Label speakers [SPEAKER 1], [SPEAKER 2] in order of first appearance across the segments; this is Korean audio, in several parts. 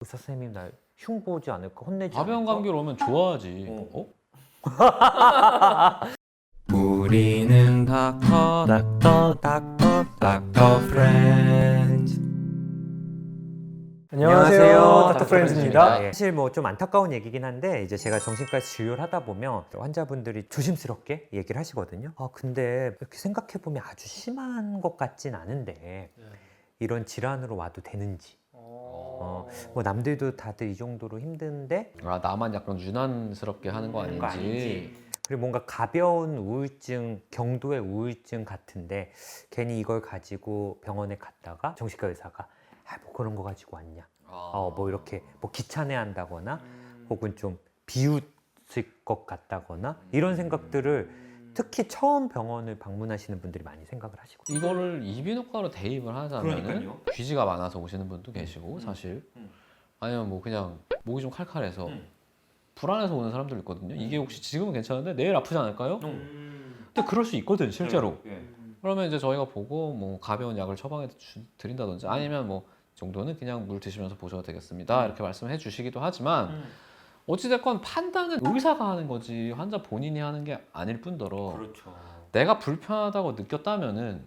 [SPEAKER 1] 의사 선생님이 날 흉보지 않을까, 혼내지
[SPEAKER 2] 가벼운
[SPEAKER 1] 않을까?
[SPEAKER 2] 감기로 오면 좋아하지. 어?
[SPEAKER 3] 우리는 닥터 프렌즈.
[SPEAKER 1] 안녕하세요,
[SPEAKER 3] 닥터 프렌즈입니다.
[SPEAKER 1] 예. 사실 뭐 좀 안타까운 얘기긴 한데, 이제 제가 정신과 진료를 하다 보면 환자분들이 조심스럽게 얘기를 하시거든요. 근데 이렇게 생각해 보면 아주 심한 것 같진 않은데 이런 질환으로 와도 되는지. 뭐 남들도 다들 이 정도로 힘든데
[SPEAKER 2] 아, 나만 약간 유난스럽게 하는 거 아닌지.
[SPEAKER 1] 그리고 뭔가 가벼운 우울증, 경도의 우울증 같은데 괜히 이걸 가지고 병원에 갔다가 정신과 의사가 뭐 그런 거 가지고 왔냐, 뭐 이렇게 뭐 귀찮아한다거나 혹은 좀 비웃을 것 같다거나 이런 생각들을 특히 처음 병원을 방문하시는 분들이 많이 생각을 하시거든요.
[SPEAKER 2] 이거를 이비인후과로 대입을 하자면은
[SPEAKER 1] 그러니까요.
[SPEAKER 2] 귀지가 많아서 오시는 분도 계시고 사실 아니면 뭐 그냥 목이 좀 칼칼해서 불안해서 오는 사람들 있거든요. 이게 혹시 지금은 괜찮은데 내일 아프지 않을까요? 근데 그럴 수 있거든 실제로. 그러면 이제 저희가 보고 뭐 가벼운 약을 처방해 드린다든지 아니면 뭐 이 정도는 그냥 물 드시면서 보셔도 되겠습니다 이렇게 말씀해 주시기도 하지만 어찌됐건 판단은 의사가 하는 거지 환자 본인이 하는 게 아닐 뿐더러
[SPEAKER 1] 그렇죠.
[SPEAKER 2] 내가 불편하다고 느꼈다면은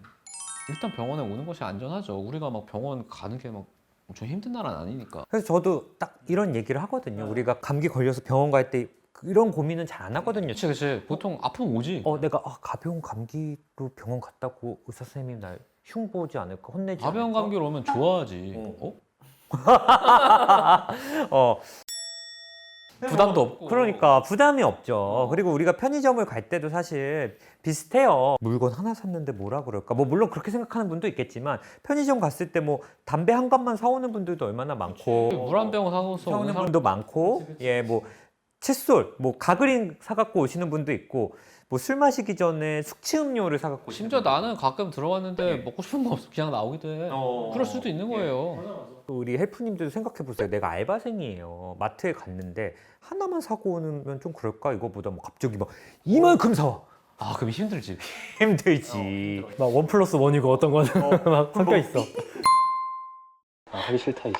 [SPEAKER 2] 일단 병원에 오는 것이 안전하죠. 우리가 막 병원 가는 게 막 엄청 힘든 나라는 아니니까.
[SPEAKER 1] 그래서 저도 딱 이런 얘기를 하거든요. 우리가 감기 걸려서 병원 갈 때 이런 고민은 잘 안 하거든요.
[SPEAKER 2] 그치. 보통 아프면 오지.
[SPEAKER 1] 내가 가벼운 감기로 병원 갔다고 의사 선생님이 날 흉보지 않을까, 혼내지
[SPEAKER 2] 가벼운
[SPEAKER 1] 않을까?
[SPEAKER 2] 감기로 오면 좋아하지.
[SPEAKER 1] 어,
[SPEAKER 2] 부담도 없고.
[SPEAKER 1] 그러니까 부담이 없죠. 그리고 우리가 편의점을 갈 때도 사실 비슷해요. 물건 하나 샀는데 뭐라 그럴까? 뭐 물론 그렇게 생각하는 분도 있겠지만 편의점 갔을 때 뭐 담배 한 갑만 사오는 분들도 얼마나 많고
[SPEAKER 2] 물 한 병 사서
[SPEAKER 1] 사오는
[SPEAKER 2] 오는 사람
[SPEAKER 1] 분도 많고 예, 뭐 칫솔, 뭐 가그린 사갖고 오시는 분도 있고 뭐 술 마시기 전에 숙취 음료를 사갖고 오시는
[SPEAKER 2] 심지어
[SPEAKER 1] 분도
[SPEAKER 2] 나는 가끔 들어갔는데 먹고 싶은 거 없어 그냥 나오기도 해. 그럴 수도 있는 거예요.
[SPEAKER 1] 또 우리 헬프님들도 생각해 보세요. 내가 알바생이에요. 마트에 갔는데 하나만 사고 오면 좀 그럴까? 이거보다 뭐 갑자기 막 이만큼 사와.
[SPEAKER 2] 아 그럼 힘들지.
[SPEAKER 1] 힘들지.
[SPEAKER 4] 막 1+1이고 어떤 거는 막 섞여 있어.
[SPEAKER 3] 하기 싫다 이제.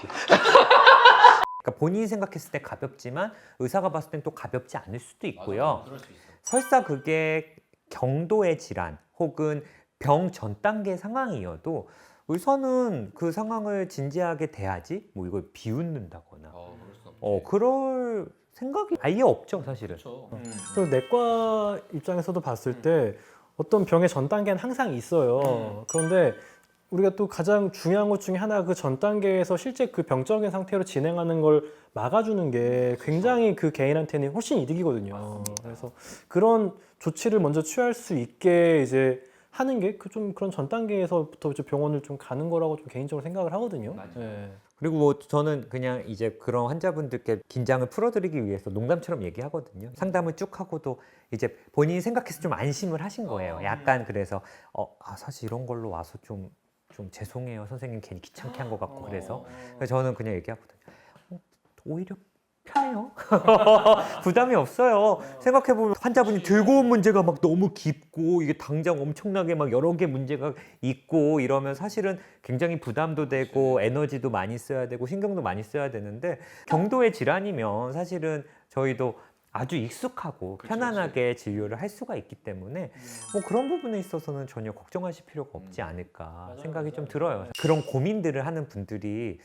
[SPEAKER 1] 그러니까 본인이 생각했을 때 가볍지만 의사가 봤을 땐 또 가볍지 않을 수도 있고요.
[SPEAKER 2] 그럴 수 있어.
[SPEAKER 1] 설사 그게 경도의 질환 혹은 병 전 단계 상황이어도 의사는 그 상황을 진지하게 대하지 뭐 이걸 비웃는다거나
[SPEAKER 2] 그럴 수 없지.
[SPEAKER 1] 그럴 생각이 아예 없죠, 사실은.
[SPEAKER 2] 그렇죠.
[SPEAKER 4] 그리고 내과 입장에서도 봤을 때 어떤 병의 전 단계는 항상 있어요. 그런데 우리가 또 가장 중요한 것 중에 하나가 그 전 단계에서 실제 그 병적인 상태로 진행하는 걸 막아주는 게 굉장히 그 개인한테는 훨씬 이득이거든요. 그래서 그런 조치를 먼저 취할 수 있게 이제 하는 게 그 좀 그런 전 단계에서부터 이제 병원을 좀 가는 거라고 좀 개인적으로 생각을 하거든요. 네.
[SPEAKER 1] 그리고 뭐 저는 그냥 이제 그런 환자분들께 긴장을 풀어드리기 위해서 농담처럼 얘기하거든요. 상담을 쭉 하고도 이제 본인이 생각해서 좀 안심을 하신 거예요. 약간 그래서 사실 이런 걸로 와서 좀 죄송해요, 선생님 괜히 귀찮게 한 것 같고 그래서 저는 그냥 얘기하거든요. 오히려 편해요. 부담이 없어요. 생각해보면 환자분이 들고 온 문제가 막 너무 깊고 이게 당장 엄청나게 막 여러 개 문제가 있고 이러면 사실은 굉장히 부담도 되고 에너지도 많이 써야 되고 신경도 많이 써야 되는데 경도의 질환이면 사실은 저희도 아주 익숙하고 편안하게 진료를 할 수가 있기 때문에 뭐 그런 부분에 있어서는 전혀 걱정하실 필요가 없지 않을까 생각이 좀 들어요. 그런 고민들을 하는 분들이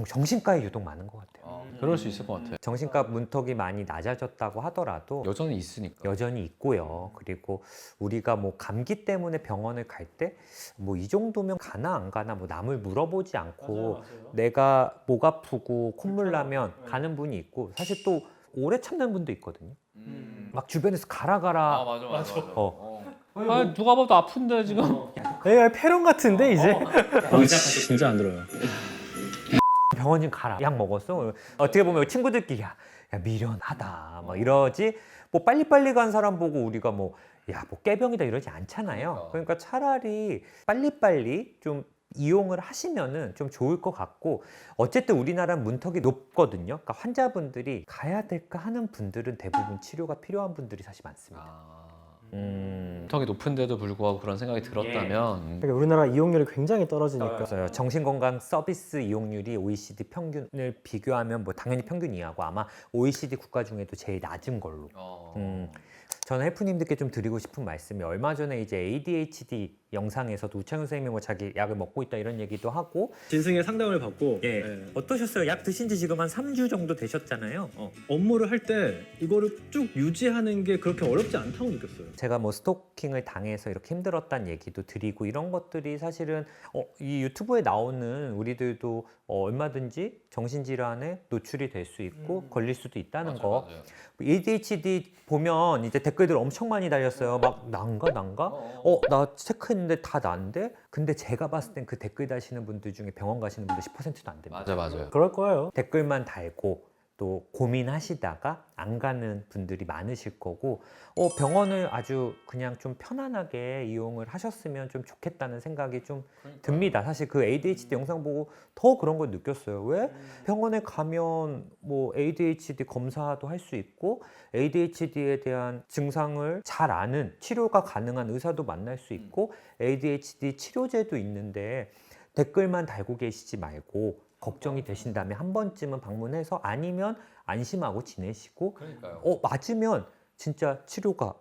[SPEAKER 1] 정신과에 유독 많은 것 같아요.
[SPEAKER 2] 그럴 수 있을 것 같아요.
[SPEAKER 1] 정신과 문턱이 많이 낮아졌다고 하더라도
[SPEAKER 2] 여전히 있으니까.
[SPEAKER 1] 여전히 있고요. 그리고 우리가 뭐 감기 때문에 병원을 갈 때 뭐 이 정도면 가나 안 가나 뭐 남을 물어보지 않고 내가 목 아프고 콧물 나면 가는 분이 있고 사실 또 오래 참는 분도 있거든요. 막 주변에서 가라
[SPEAKER 2] 맞아.
[SPEAKER 1] 어.
[SPEAKER 2] 누가 봐도 아픈데 지금.
[SPEAKER 4] 애가 패런 같은데 이제.
[SPEAKER 3] 의사한테 진짜 안 들어요.
[SPEAKER 1] 병원 좀 가라. 약 먹었어? 어떻게 보면 친구들끼리 야 미련하다 막 이러지. 뭐 빨리빨리 간 사람 보고 우리가 뭐 깨병이다 이러지 않잖아요. 그러니까 차라리 빨리빨리 좀 이용을 하시면은 좀 좋을 것 같고 어쨌든 우리나라 문턱이 높거든요. 그러니까 환자분들이 가야 될까 하는 분들은 대부분 치료가 필요한 분들이 사실 많습니다.
[SPEAKER 2] 턱이 높은데도 불구하고 그런 생각이 들었다면
[SPEAKER 4] 그러니까 우리나라 이용률이 굉장히 떨어지니까
[SPEAKER 1] 맞아요. 정신건강 서비스 이용률이 OECD 평균을 비교하면 뭐 당연히 평균 이하고 아마 OECD 국가 중에도 제일 낮은 걸로. 저는 헬프님들께 좀 드리고 싶은 말씀이 얼마 전에 이제 ADHD 영상에서도 우창윤 선생님이 뭐 자기 약을 먹고 있다 이런 얘기도 하고
[SPEAKER 4] 진승의 상담을 받고
[SPEAKER 1] 예. 어떠셨어요? 약 드신 지 지금 한 3주 정도 되셨잖아요.
[SPEAKER 4] 업무를 할 때 이거를 쭉 유지하는 게 그렇게 어렵지 않다고 느꼈어요.
[SPEAKER 1] 제가 뭐 스토킹을 당해서 이렇게 힘들었다는 얘기도 드리고 이런 것들이 사실은 이 유튜브에 나오는 우리들도 얼마든지 정신질환에 노출이 될 수 있고 걸릴 수도 있다는 거.
[SPEAKER 2] 맞아요.
[SPEAKER 1] ADHD 보면 이제 댓글들 엄청 많이 달렸어요. 막 난가? 나 체크했는데 다 난데? 근데 제가 봤을 땐 그 댓글 다시는 분들 중에 병원 가시는 분들 10%도 안 됩니다.
[SPEAKER 2] 맞아요.
[SPEAKER 4] 그럴 거예요.
[SPEAKER 1] 댓글만 달고 또 고민하시다가 안 가는 분들이 많으실 거고 병원을 아주 그냥 좀 편안하게 이용을 하셨으면 좀 좋겠다는 생각이 좀 듭니다. 사실 그 ADHD 영상 보고 더 그런 걸 느꼈어요. 왜? 병원에 가면 뭐 ADHD 검사도 할 수 있고 ADHD에 대한 증상을 잘 아는 치료가 가능한 의사도 만날 수 있고 ADHD 치료제도 있는데 댓글만 달고 계시지 말고 걱정이 되신다면 한 번쯤은 방문해서 아니면 안심하고 지내시고
[SPEAKER 2] 그러니까요.
[SPEAKER 1] 맞으면 진짜 치료가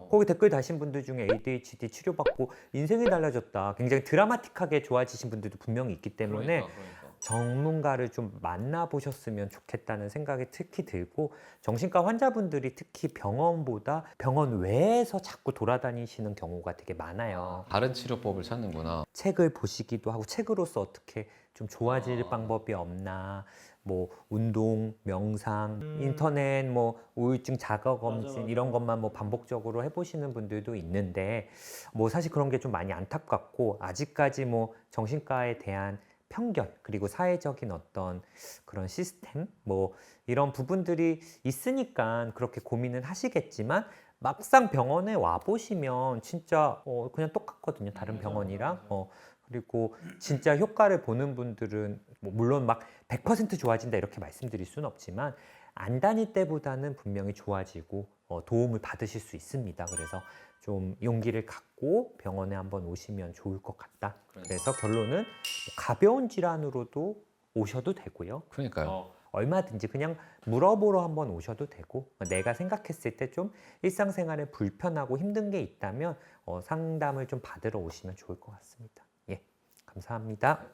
[SPEAKER 1] 거기 댓글 다신 분들 중에 ADHD 치료받고 인생이 달라졌다 굉장히 드라마틱하게 좋아지신 분들도 분명히 있기 때문에
[SPEAKER 2] 그러니까.
[SPEAKER 1] 전문가를 좀 만나보셨으면 좋겠다는 생각이 특히 들고 정신과 환자분들이 특히 병원보다 병원 외에서 자꾸 돌아다니시는 경우가 되게 많아요.
[SPEAKER 2] 다른 치료법을 찾는구나.
[SPEAKER 1] 책을 보시기도 하고 책으로서 어떻게 좀 좋아질 방법이 없나 뭐 운동, 명상, 인터넷 뭐 우울증 자가 검진 이런 것만 뭐 반복적으로 해보시는 분들도 있는데 뭐 사실 그런 게 좀 많이 안타깝고 아직까지 뭐 정신과에 대한 편견 그리고 사회적인 어떤 그런 시스템 뭐 이런 부분들이 있으니까 그렇게 고민은 하시겠지만 막상 병원에 와 보시면 진짜 그냥 똑같거든요. 다른 병원이랑 그리고 진짜 효과를 보는 분들은 뭐 물론 막 100% 좋아진다 이렇게 말씀드릴 수는 없지만 안 다닐 때보다는 분명히 좋아지고 도움을 받으실 수 있습니다. 그래서 좀 용기를 갖고 병원에 한번 오시면 좋을 것 같다. 그래서 결론은 뭐 가벼운 질환으로도 오셔도 되고요.
[SPEAKER 2] 그러니까요.
[SPEAKER 1] 얼마든지 그냥 물어보러 한번 오셔도 되고 내가 생각했을 때 좀 일상생활에 불편하고 힘든 게 있다면 상담을 좀 받으러 오시면 좋을 것 같습니다. 예, 감사합니다.